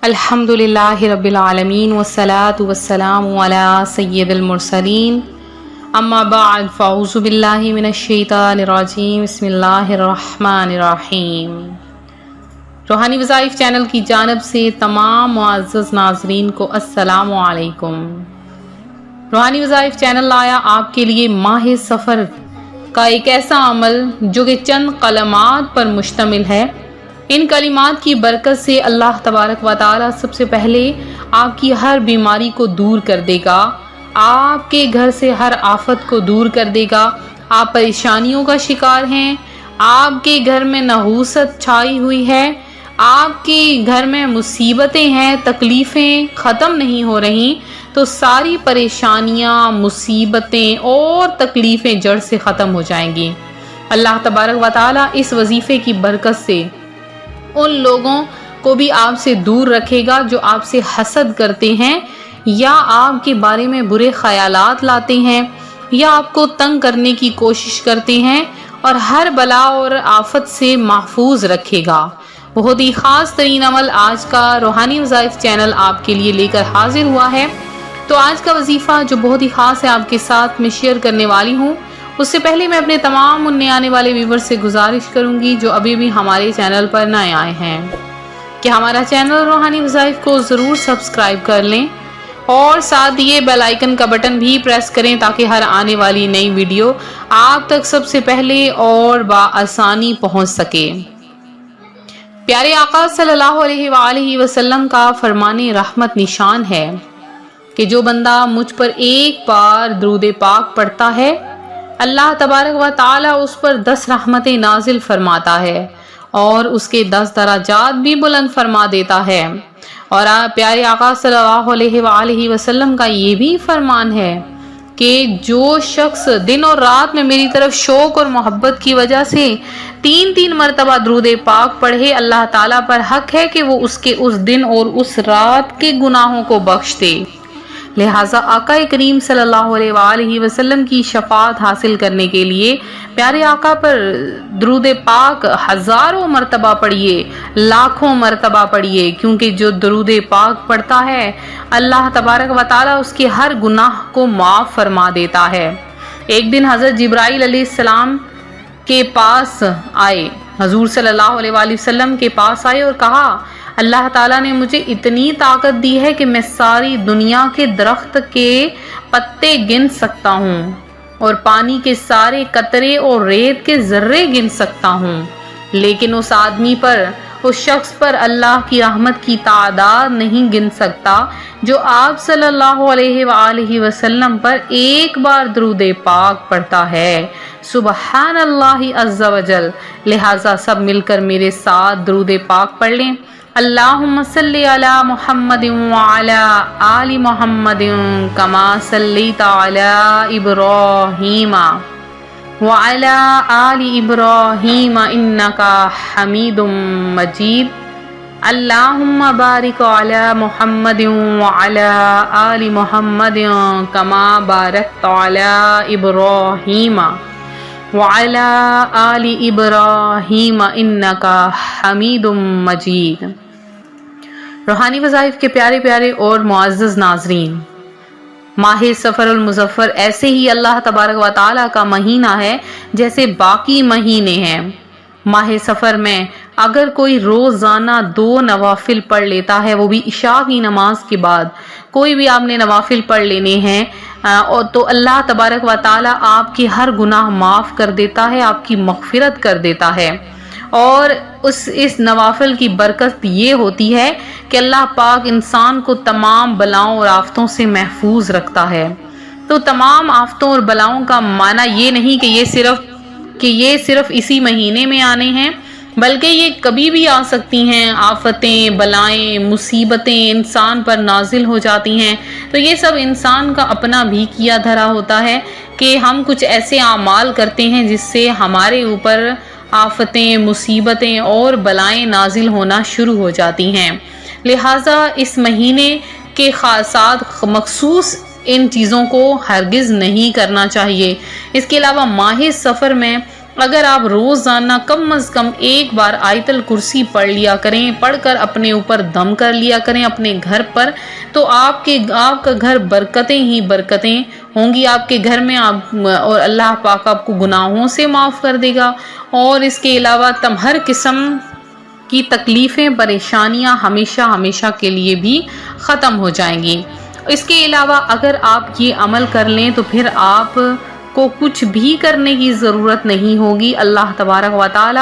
الحمدللہ رب العالمین والصلاة والسلام علی سید المرسلین اما بعد فاعوذ باللہ من الشیطان الرجیم بسم اللہ الرحمن الرحیم۔ روحانی وظائف چینل کی جانب سے تمام معزز ناظرین کو السلام علیکم۔ روحانی وظائف چینل لایا آپ کے لیے ماہ سفر کا ایک ایسا عمل جو کہ چند کلمات پر مشتمل ہے۔ ان کلمات کی برکت سے اللہ تبارک و تعالی سب سے پہلے آپ کی ہر بیماری کو دور کر دے گا، آپ کے گھر سے ہر آفت کو دور کر دے گا۔ آپ پریشانیوں کا شکار ہیں، آپ کے گھر میں نحوست چھائی ہوئی ہے، آپ کے گھر میں مصیبتیں ہیں، تکلیفیں ختم نہیں ہو رہی، تو ساری پریشانیاں، مصیبتیں اور تکلیفیں جڑ سے ختم ہو جائیں گی۔ اللہ تبارک و تعالی اس وظیفے کی برکت سے ان لوگوں کو بھی آپ سے دور رکھے گا جو آپ سے حسد کرتے ہیں یا آپ کے بارے میں برے خیالات لاتے ہیں یا آپ کو تنگ کرنے کی کوشش کرتے ہیں، اور ہر بلا اور آفت سے محفوظ رکھے گا۔ بہت ہی خاص ترین عمل آج کا روحانی وظائف چینل آپ کے لیے لے کر حاضر ہوا ہے۔ تو آج کا وظیفہ جو بہت ہی خاص ہے آپ کے ساتھ میں شیئر کرنے والی ہوں۔ اس سے پہلے میں اپنے تمام نئے آنے والے ویور سے گزارش کروں گی جو ابھی بھی ہمارے چینل پر نئے آئے ہیں کہ ہمارا چینل روحانی وظائف کو ضرور سبسکرائب کر لیں اور ساتھ یہ بیل آئیکن کا بٹن بھی پریس کریں تاکہ ہر آنے والی نئی ویڈیو آپ تک سب سے پہلے اور بآسانی پہنچ سکے۔ پیارے آقا صلی اللہ علیہ وآلہ وسلم کا فرمان رحمت نشان ہے کہ جو بندہ مجھ پر ایک بار درود پاک پڑھتا ہے، اللہ تبارک و تعالی اس پر 10 رحمتیں نازل فرماتا ہے اور اس کے 10 درجات بھی بلند فرما دیتا ہے۔ اور پیارے آقا صلی اللہ علیہ وآلہ وسلم کا یہ بھی فرمان ہے کہ جو شخص دن اور رات میں میری طرف شوق اور محبت کی وجہ سے 3 مرتبہ درود پاک پڑھے، اللہ تعالیٰ پر حق ہے کہ وہ اس کے اس دن اور اس رات کے گناہوں کو بخش دے۔ لہٰذا آقا کریم صلی اللہ علیہ وآلہ وسلم کی شفاعت حاصل کرنے کے لیے پیارے آقا پر درود پاک ہزاروں مرتبہ پڑھیے، لاکھوں مرتبہ پڑھیے، کیونکہ جو درود پاک پڑھتا ہے اللہ تبارک و تعالیٰ اس کے ہر گناہ کو معاف فرما دیتا ہے۔ ایک دن حضرت جبرائیل علیہ السلام کے پاس آئے، حضور صلی اللہ علیہ وآلہ وسلم کے پاس آئے اور کہا، اللہ تعالیٰ نے مجھے اتنی طاقت دی ہے کہ میں ساری دنیا کے درخت کے پتے گن سکتا ہوں اور پانی کے سارے قطرے اور ریت کے ذرے گن سکتا ہوں، لیکن اس آدمی پر، اس شخص پر اللہ کی رحمت کی تعداد نہیں گن سکتا جو آپ صلی اللہ علیہ وآلہ وسلم پر ایک بار درود پاک پڑھتا ہے۔ سبحان اللہ عز و جل۔ لہٰذا سب مل کر میرے ساتھ درود پاک پڑھ لیں۔ اللہم صلی علی محمد وعلی آل محمد کما صلیت علی ابراہیم وعلی آل ابراہیم انکا حمید مجید۔ اللہم بارک علی محمد وعلی آل محمد کما بارکت علی ابراہیم وعلی آل ابراہیم انکا حمید مجید۔ روحانی وظائف کے پیارے پیارے اور معزز ناظرین، ماہ سفر المظفر ایسے ہی اللہ تبارک و تعالیٰ کا مہینہ ہے جیسے باقی مہینے ہیں۔ ماہ سفر میں اگر کوئی روزانہ 2 نوافل پڑھ لیتا ہے، وہ بھی عشاء کی نماز کے بعد کوئی بھی آپ نے نوافل پڑھ لینے ہیں، اور تو اللہ تبارک و تعالیٰ آپ کے ہر گناہ معاف کر دیتا ہے، آپ کی مغفرت کر دیتا ہے۔ اور اس نوافل کی برکت یہ ہوتی ہے کہ اللہ پاک انسان کو تمام بلاؤں اور آفتوں سے محفوظ رکھتا ہے۔ تو تمام آفتوں اور بلاؤں کا معنی یہ نہیں کہ یہ صرف اسی مہینے میں آنے ہیں، بلکہ یہ کبھی بھی آ سکتی ہیں۔ آفتیں، بلائیں، مصیبتیں انسان پر نازل ہو جاتی ہیں، تو یہ سب انسان کا اپنا بھی کیا دھرا ہوتا ہے کہ ہم کچھ ایسے اعمال کرتے ہیں جس سے ہمارے اوپر آفتیں، مصیبتیں اور بلائیں نازل ہونا شروع ہو جاتی ہیں۔ لہٰذا اس مہینے کے خاصات مخصوص ان چیزوں کو ہرگز نہیں کرنا چاہیے۔ اس کے علاوہ ماہ سفر میں اگر آپ روزانہ کم از کم ایک بار آیت الکرسی پڑھ لیا کریں، پڑھ کر اپنے اوپر دم کر لیا کریں اپنے گھر پر، تو آپ کا گھر برکتیں ہی برکتیں ہوں گی آپ کے گھر میں، اور اللہ پاک آپ کو گناہوں سے معاف کر دے گا، اور اس کے علاوہ ہر قسم کی تکلیفیں پریشانیاں ہمیشہ ہمیشہ کے لیے بھی ختم ہو جائیں گی۔ اس کے علاوہ اگر آپ یہ عمل کر لیں تو پھر آپ کو کچھ بھی کرنے کی ضرورت نہیں ہوگی۔ اللہ تبارک و تعالی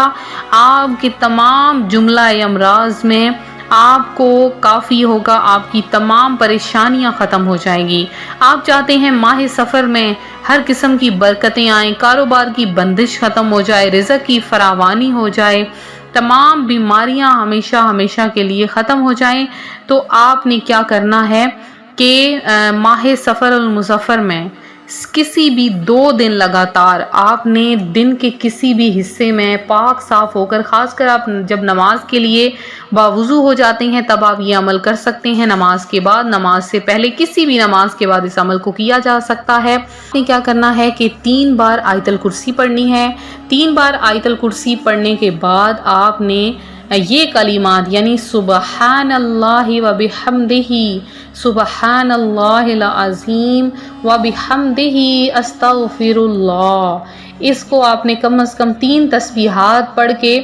آپ کے تمام جملہ امراض میں آپ کو کافی ہوگا، آپ کی تمام پریشانیاں ختم ہو جائیں گی۔ آپ چاہتے ہیں ماہ سفر میں ہر قسم کی برکتیں آئیں، کاروبار کی بندش ختم ہو جائے، رزق کی فراوانی ہو جائے، تمام بیماریاں ہمیشہ ہمیشہ کے لیے ختم ہو جائیں، تو آپ نے کیا کرنا ہے کہ ماہ سفر المظفر میں کسی بھی 2 دن لگاتار آپ نے دن کے کسی بھی حصے میں پاک صاف ہو کر، خاص کر آپ جب نماز کے لیے باوضو ہو جاتے ہیں تب آپ یہ عمل کر سکتے ہیں۔ نماز کے بعد، نماز سے پہلے، کسی بھی نماز کے بعد اس عمل کو کیا جا سکتا ہے۔ آپ نے کیا کرنا ہے کہ 3 بار آیت الکرسی پڑھنی ہے۔ 3 بار آیت الکرسی پڑھنے کے بعد آپ نے یہ کلمات یعنی سبحان اللہ و بحمدہ، سبحان اللہ العظیم و بحمدہ استغفر اللہ، اس کو آپ نے کم از کم 3 تسبیحات پڑھ کے،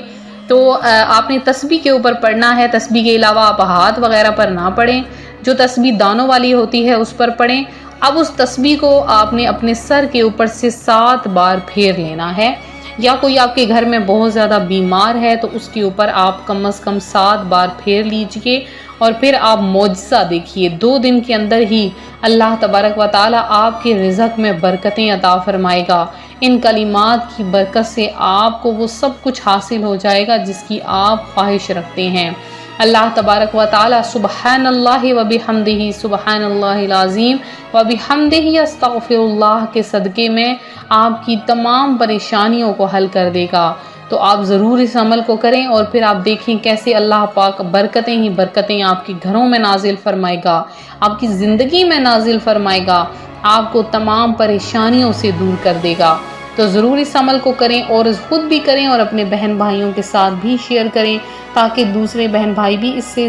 تو آپ نے تسبیح کے اوپر پڑھنا ہے، تسبیح کے علاوہ آپ ہاتھ وغیرہ پر نہ پڑھیں، جو تسبیح دانوں والی ہوتی ہے اس پر پڑھیں۔ اب اس تسبیح کو آپ نے اپنے سر کے اوپر سے 7 بار پھیر لینا ہے، یا کوئی آپ کے گھر میں بہت زیادہ بیمار ہے تو اس کے اوپر آپ کم از کم 7 بار پھیر لیجئے، اور پھر آپ معجزہ دیکھیے۔ 2 دن کے اندر ہی اللہ تبارک و تعالی آپ کے رزق میں برکتیں عطا فرمائے گا۔ ان کلمات کی برکت سے آپ کو وہ سب کچھ حاصل ہو جائے گا جس کی آپ خواہش رکھتے ہیں۔ اللہ تبارک و تعالی سبحان اللہ و بحمدہ، سبحان اللہ العظیم و بحمدہ استغفر اللہ کے صدقے میں آپ کی تمام پریشانیوں کو حل کر دے گا۔ تو آپ ضرور اس عمل کو کریں، اور پھر آپ دیکھیں کیسے اللہ پاک برکتیں ہی برکتیں آپ کے گھروں میں نازل فرمائے گا، آپ کی زندگی میں نازل فرمائے گا، آپ کو تمام پریشانیوں سے دور کر دے گا۔ تو ضرور اس عمل کو کریں، اور خود بھی کریں اور اپنے بہن بھائیوں کے ساتھ بھی شیئر کریں، تاکہ دوسرے بہن بھائی بھی اس سے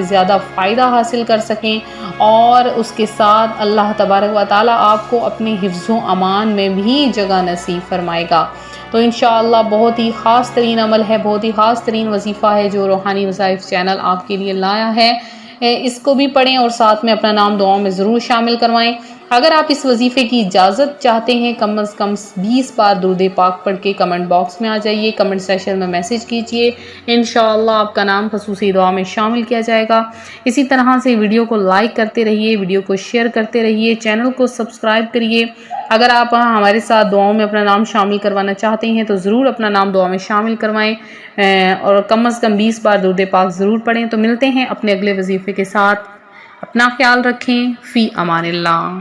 زیادہ فائدہ حاصل کر سکیں، اور اس کے ساتھ اللہ تبارک و تعالی آپ کو اپنے حفظ و امان میں بھی جگہ نصیب فرمائے گا۔ تو انشاءاللہ بہت ہی خاص ترین عمل ہے، بہت ہی خاص ترین وظیفہ ہے جو روحانی وظائف چینل آپ کے لیے لایا ہے۔ اس کو بھی پڑھیں اور ساتھ میں اپنا نام دعاؤں میں ضرور شامل کروائیں۔ اگر آپ اس وظیفے کی اجازت چاہتے ہیں، کم از کم 20 بار درود پاک پڑھ کے کمنٹ باکس میں آ جائیے، کمنٹ سیکشن میں میسج کیجئے، انشاءاللہ آپ کا نام خصوصی دعا میں شامل کیا جائے گا۔ اسی طرح سے ویڈیو کو لائک کرتے رہیے، ویڈیو کو شیئر کرتے رہیے، چینل کو سبسکرائب کریے۔ اگر آپ ہمارے ساتھ دعاؤں میں اپنا نام شامل کروانا چاہتے ہیں تو ضرور اپنا نام دعا میں شامل کروائیں، اور کم از کم 20 بار درود پاک ضرور پڑھیں۔ تو ملتے ہیں اپنے اگلے وظیفے کے ساتھ، اپنا خیال رکھیں، فی امان اللہ۔